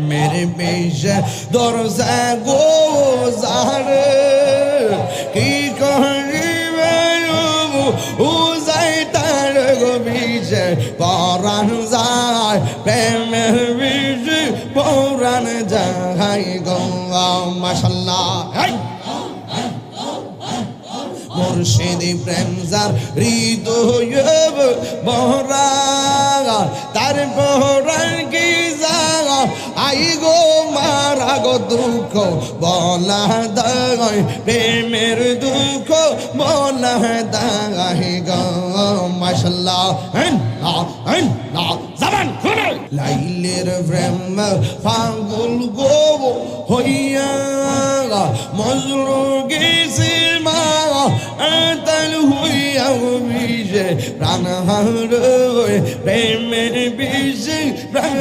মেরে বেশে দরজা গোজার কি করিবে উজাই তার গবিছে পরাণ যায় প্রেমের বিষে পরাণ যায় গো মাশাআল্লাহ মুর্শিদি প্রেম যার হৃদয় ভরা তার পরাণ কি জাগা আই গো মারা গো দুঃখ বলা দায় প্রেমের দুঃখ বলা দায় গো মাশাআল্লাহ জবান খুলে লাইলের প্রেম পাগল গো হইয়া মজনু গেছে মা আতাল হইয়া বিজে প্রাণ হার প্রেমের বিজে প্রাণ